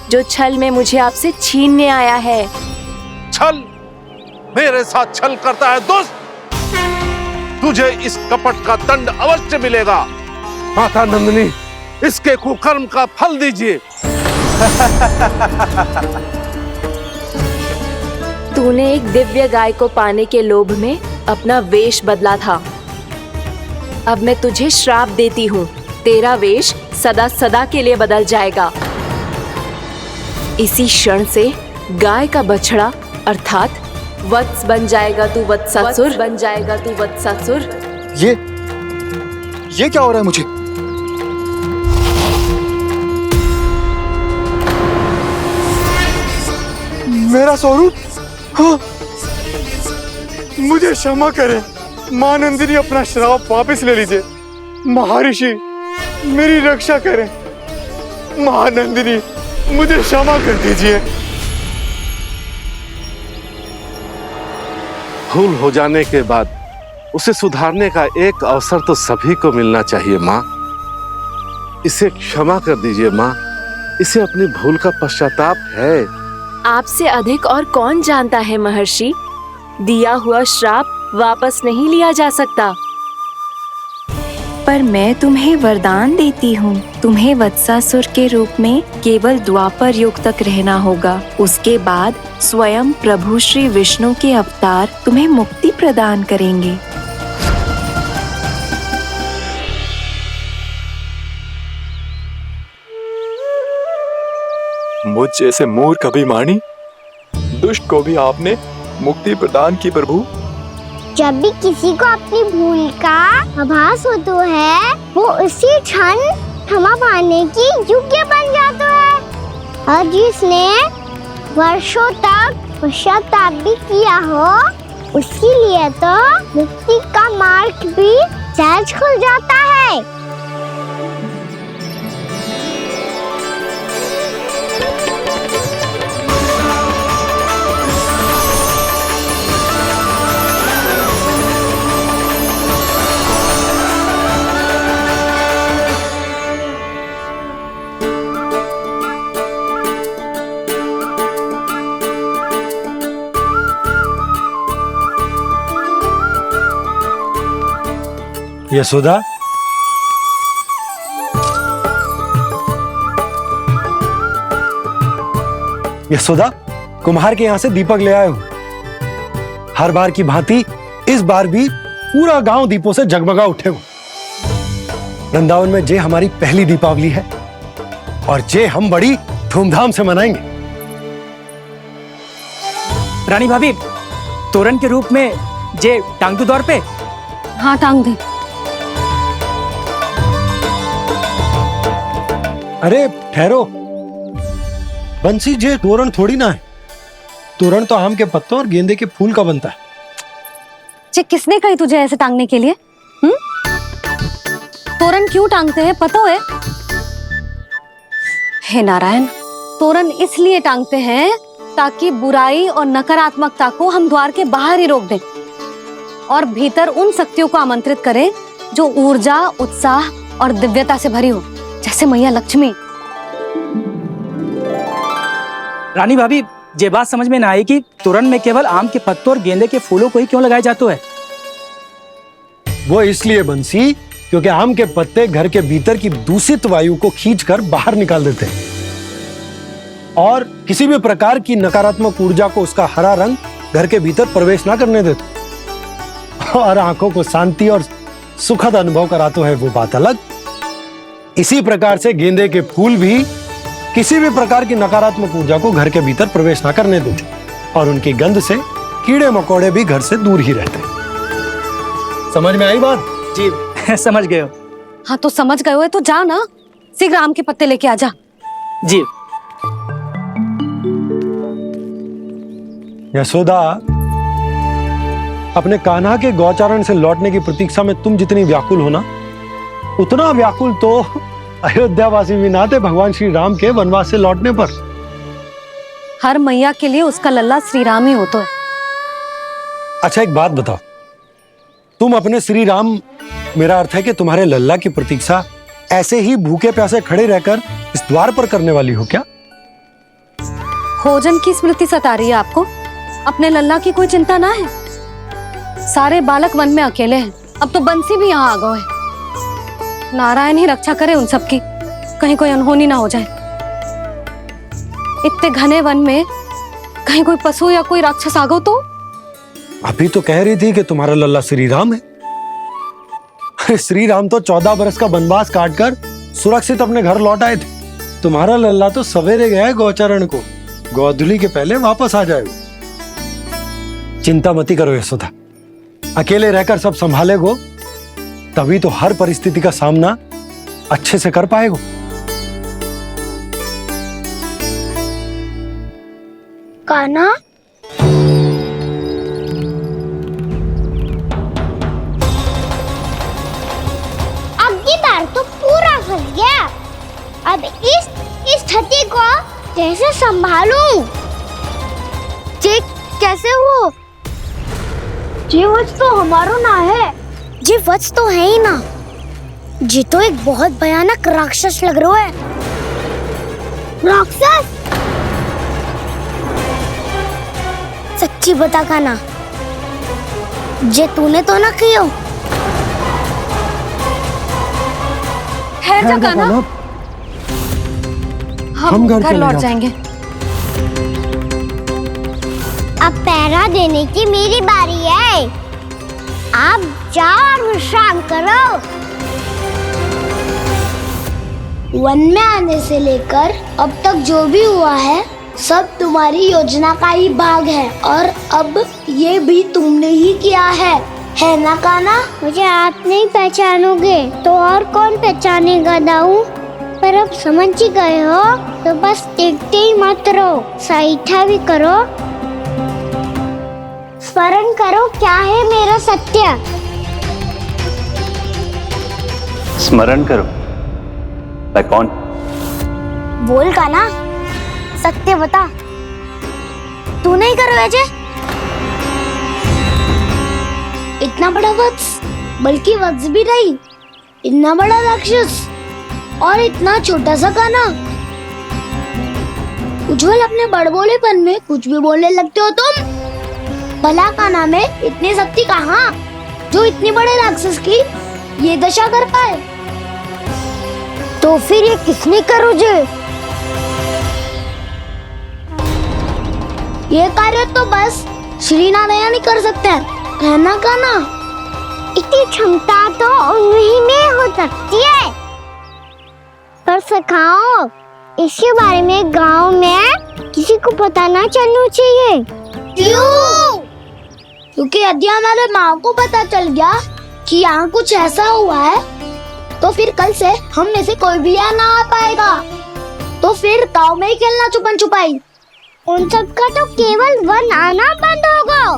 जो छल में मुझे आपसे छीनने आया है। छल? मेरे साथ छल करता है दुष्ट? तुझे इस कपट का दंड अवश्य मिलेगा। माता नंदिनी, इसके कुकर्म का फल दीजिए। तूने एक दिव्य गाय को पाने के लोभ में अपना वेश बदला था। अब मैं तुझे श्राप देती हूँ, तेरा वेश सदा सदा के लिए बदल जाएगा। इसी क्षण से गाय का बछड़ा अर्थात वत्स बन जाएगा तू वत्सासुर। बन जाएगा तू वत्सासुर। ये क्या हो रहा है मुझे? मेरा स्वरूप? हाँ। मुझे क्षमा करें मां नंदिनी, अपना श्राप वापस ले लीजिए। महर्षि, मेरी रक्षा करें। मां नंदिनी, मुझे क्षमा कर दीजिए। भूल हो जाने के बाद उसे सुधारने का एक अवसर तो सभी को मिलना चाहिए माँ। इसे क्षमा कर दीजिए माँ, इसे अपनी भूल का पश्चाताप है। आपसे अधिक और कौन जानता है महर्षि, दिया हुआ श्राप वापस नहीं लिया जा सकता। पर मैं तुम्हें वरदान देती हूँ, तुम्हें वत्सासुर के रूप में केवल द्वापर युग तक रहना होगा। उसके बाद स्वयं प्रभु श्री विष्णु के अवतार तुम्हें मुक्ति प्रदान करेंगे। मुझ जैसे मूर्ख अभिमानी दुष्ट को भी आपने मुक्ति प्रदान की प्रभु। जब भी किसी को अपनी भूल का आभास होता है, वो उसी क्षण क्षमा पाने की योग्य बन जाता है। और जिसने वर्षों तक पश्चाताप भी किया हो, उसके लिए तो मुक्ति का मार्ग भी सहज खुल जाता है। यशोदा, यशोदा, कुम्हार के यहाँ से दीपक ले आया हूं। हर बार की भांति इस बार भी पूरा गांव दीपों से जगमगा उठे हो। वृंदावन में जे हमारी पहली दीपावली है और जे हम बड़ी धूमधाम से मनाएंगे। रानी भाभी, तोरण के रूप में जे टांग दो द्वार पे। हाँ, टांग दे। अरे ठहरो, बंसी, जे तोरण थोड़ी ना है। तोरण तो आम के पत्तों और गेंदे के फूल का बनता है। जे किसने कही तुझे ऐसे टांगने के लिए? तोरण क्यों टांगते हैं पता है? हे नारायण, तोरण इसलिए टांगते हैं ताकि बुराई और नकारात्मकता को हम द्वार के बाहर ही रोक दें और भीतर उन शक्तियों को आमंत्रित करें जो ऊर्जा, उत्साह और दिव्यता से भरी हो, जैसे मैया लक्ष्मी। रानी भाभी, ये बात समझ में ना आई कि तोरण में केवल आम के पत्तों और गेंदे के फूलों को ही क्यों लगाया जाता है? वो इसलिए बंसी, क्योंकि आम के पत्ते घर के भीतर की दूषित वायु को खींचकर बाहर निकाल देते हैं और किसी भी प्रकार की नकारात्मक ऊर्जा को उसका हरा रंग घर के भीतर प्रवेश ना करने देते और आंखों को शांति और सुखद अनुभव कराते है, वो बात अलग। इसी प्रकार से गेंदे के फूल भी किसी भी प्रकार की नकारात्मक ऊर्जा को घर के भीतर प्रवेश ना करने देते और उनकी गंध से कीड़े मकोड़े भी घर से दूर ही रहते। समझ में आई बात? जी समझ गए हो। हाँ, तो समझ गए हो तो जा ना, शीघ्र आम के पत्ते लेके आ जा। जी। यशोदा, अपने कान्हा के गौचारण से लौटने की प्रतीक्षा में तुम जितनी व्याकुल हो ना, उतना व्याकुल तो अयोध्यावासी भी ना थे भगवान श्री राम के वनवास से लौटने पर। हर मैया के लिए उसका लल्ला श्री राम ही होता है। अच्छा, एक बात बताओ, तुम अपने श्री राम, मेरा अर्थ है कि तुम्हारे लल्ला की प्रतीक्षा ऐसे ही भूखे प्यासे खड़े रहकर इस द्वार पर करने वाली हो क्या? भोजन की स्मृति सता रही है आपको? अपने लल्ला की कोई चिंता ना है। सारे बालक वन में अकेले हैं, अब तो बंसी भी यहाँ आ गए हैं। नारायण ही रक्षा करे उन सबकी, कहीं कोई अनहोनी ना हो जाए। इतने घने वन में कहीं कोई पशु या कोई राक्षस आ गो तो? अभी तो कह रही थी कि तुम्हारा लल्ला श्री राम है। श्री राम तो 14 बरस का वनवास काटकर सुरक्षित अपने घर लौट आए थे। तुम्हारा लल्ला तो सवेरे गया है गौचरण को, गोधूली के पहले वापस आ जाएगा। चिंता मती करो यशोदा, अकेले रहकर सब संभालेगो तभी तो हर परिस्थिति का सामना अच्छे से कर पाएगो। कान्हा, अब की बार तो पूरा फंस गया। अब इस स्थिति को कैसे संभालूं? ये कैसे हो? ये वच तो हमारो ना है। ये वच तो है ही ना। ये तो एक बहुत भयानक राक्षस लग रहा है। राक्षस? सच्ची बता कान्हा, ये तूने तो ना किया? ठहर जा कान्हा, हम घर लौट जाएंगे। अब पहरा देने की मेरी बारी है। आप जाओ और विश्राम करो। वन में आने से लेकर अब तक जो भी हुआ है सब तुम्हारी योजना का ही भाग है और अब ये भी तुमने ही किया है ना कान्हा? मुझे आप नहीं पहचानोगे तो और कौन पहचानेगा दाऊ? पर अब समझ ही गए हो तो बस देखते ही मत रहो, सहीठा भी करो, स्मरण करो क्या है मेरा सत्य। स्मरण करो? मैं कौन? बोल कान्हा, सत्य बता। तू नहीं करो अजय? इतना बड़ा वत्स, बल्कि वत्स भी नहीं, इतना बड़ा राक्षस और इतना छोटा सा कान्हा। उज्जवल अपने बड़बोलेपन में कुछ भी बोलने लगते हो तुम। भला कान्हा में इतनी शक्ति कहाँ जो इतने बड़े राक्षस की ये दशा कर पाए? तो फिर ये किसने करो जे? ये कार्य तो बस श्री नारायण ही कर सकते हैं, है ना कान्हा? इतनी क्षमता तो उन्हीं में हो सकती है, पर सखाओ इसके बारे में गांव में किसी को पता ना चलना चाहिए। क्यों? क्योंकि यदि हमारे माँ को पता चल गया कि यहाँ कुछ ऐसा हुआ है तो फिर कल से हम में से कोई भी यहाँ ना आ पाएगा। तो फिर गांव में ही खेलना छुपन छुपाई। उन सब का तो केवल वन आना बंद होगा,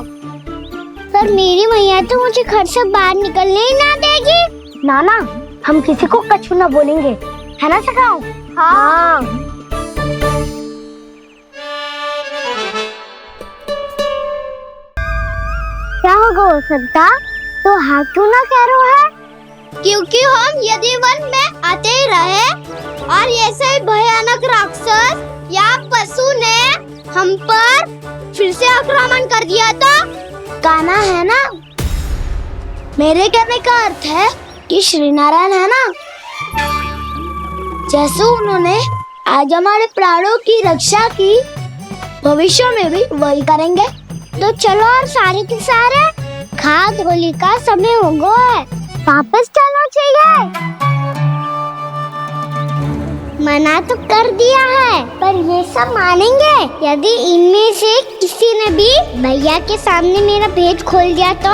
पर मेरी मैया तो मुझे घर से बाहर निकलने ही ना देगी। नाना, हम किसी को कछु ना बोलेंगे, है ना सखाओ? हाँ। क्या होगा हो सकता? तो हाँ क्यों ना कह रहा है? क्योंकि हम यदि वन में आते ही रहे और ऐसे भयानक राक्षस या पशु ने हम पर फिर से आक्रमण कर दिया तो कान्हा, है ना? मेरे कहने का अर्थ है कि श्री नारायण है ना, जैसे उन्होंने आज हमारे प्राणों की रक्षा की, भविष्य में भी वही करेंगे। तो चलो और सारे के सारे खाद होली का समय हो गया है, वापस चलना चाहिए। मना तो कर दिया है, पर ये सब मानेंगे यदि इनमें से किसी ने भी भैया के सामने मेरा भेद खोल दिया तो?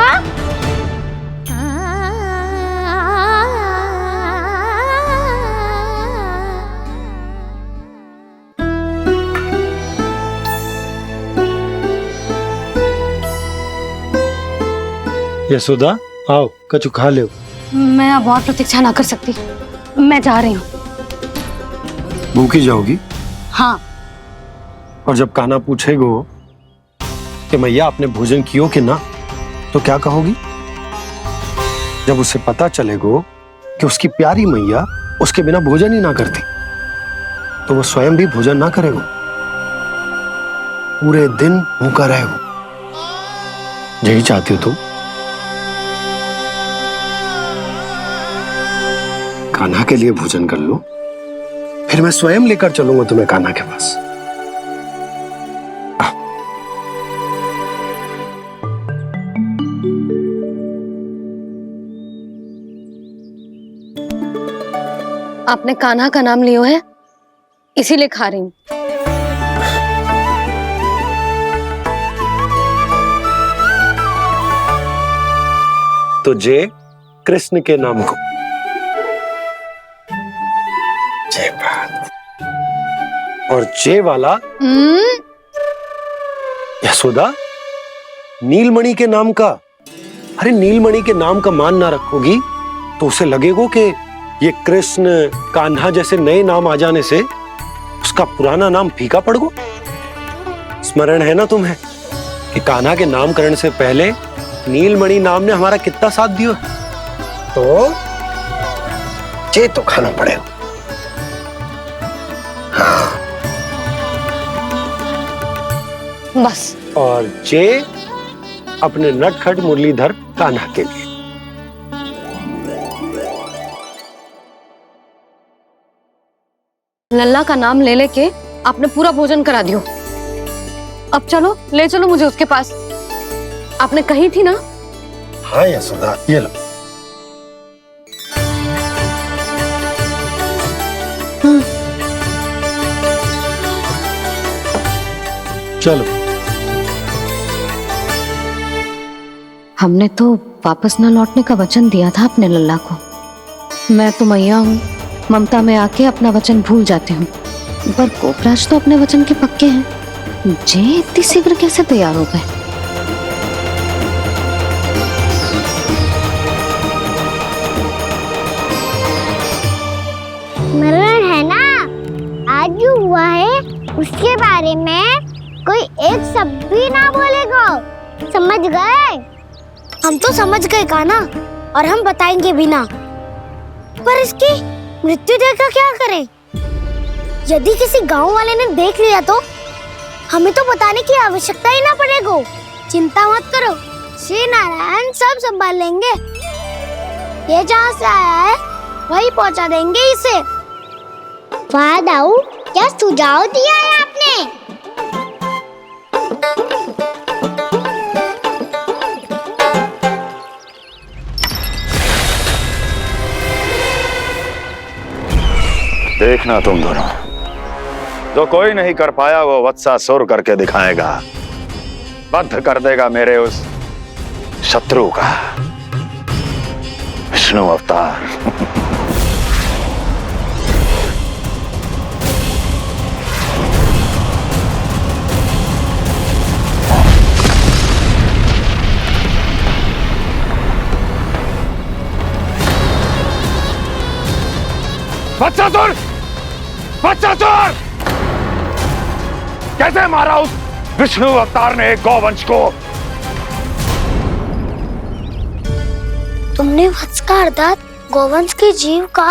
यशोदा, आओ कछु खा लो। मैं अब और प्रतीक्षा ना कर सकती, मैं जा रही हूँ। भूखी जाओगी? हाँ। और जब कान्हा पूछेगो कि मैया आपने भोजन कियो कि ना, तो क्या कहोगी? जब उसे पता चलेगो कि उसकी प्यारी मैया उसके बिना भोजन ही ना करती, तो वो स्वयं भी भोजन ना करेगो, पूरे दिन भूखा रहेगो। यही चाहती हो तुम? कान्हा के लिए भोजन कर लो, फिर मैं स्वयं लेकर चलूंगा तुम्हें कान्हा के पास। आपने कान्हा का नाम लियो है, इसीलिए खा रही हूँ। तो जय कृष्ण के नाम को। जय बात। और जय वाला यशोदा, नीलमणि के नाम का। अरे नीलमणि के नाम का मान ना रखोगी तो उसे लगेगा कि ये कृष्ण कान्हा जैसे नए नाम आ जाने से उसका पुराना नाम फीका पड़ गो। स्मरण है ना तुम्हें कि कान्हा के नामकरण से पहले नीलमणि नाम ने हमारा कितना साथ दिया? तो जे तो खाना पड़ेगा। हाँ। बस। और जे अपने नटखट मुरलीधर कान्हा के लिए। लल्ला का नाम ले लेके आपने पूरा भोजन करा दियो। अब चलो, ले चलो मुझे उसके पास। आपने कही थी ना? हाँ यशोदा, ये लो। चलो। हमने तो वापस न लौटने का वचन दिया था अपने लल्ला को। मैं तो मैया हूँ, ममता में आके अपना वचन भूल जाती हूँ, पर गोपराज तो अपने वचन के पक्के हैं। जे इतनी शीघ्र कैसे तैयार हो गए? मरण है ना, आज जो हुआ है उसके बारे में कोई एक शब्द भी ना बोलेगा, समझ गए? हम तो समझ गए कान्हा, और हम बताएंगे भी ना। पर इसकी मृत्यु देखकर क्या करें? यदि किसी गांव वाले ने देख लिया तो हमें तो बताने की आवश्यकता ही ना पड़ेगा। चिंता मत करो, श्री नारायण सब संभाल लेंगे। ये जहाँ से आया है वही पहुँचा देंगे इसे। वाह दाऊ, क्या सुझाव दिया है आपने? देखना तुम दोनों, जो कोई नहीं कर पाया वो वत्सासुर करके दिखाएगा, बद्ध कर देगा मेरे उस शत्रु का विष्णु अवतार। वत्सासुर! वत्सासुर! कैसे मारा उस विष्णु अवतार ने गौवंश को? तुमने वत्स का अर्थात गौवंश के जीव का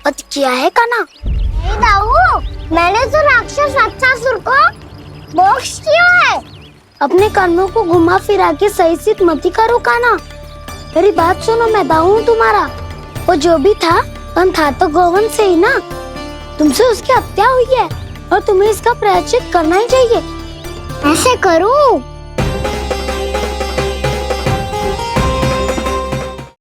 वध किया है कान्हा? नहीं दाऊ, मैंने तो राक्षस वत्सासुर को मोक्ष किया है। अपने कर्मों को घुमा फिरा के सही सिद्ध मत करो कान्हा। मेरी बात सुनो, मैं दाऊ हूँ तुम्हारा। वो जो भी था तो गौवंश से ही ना। तुमसे उसकी हत्या हुई है और तुम्हें इसका प्रायश्चित करना ही चाहिए। ऐसे करूं?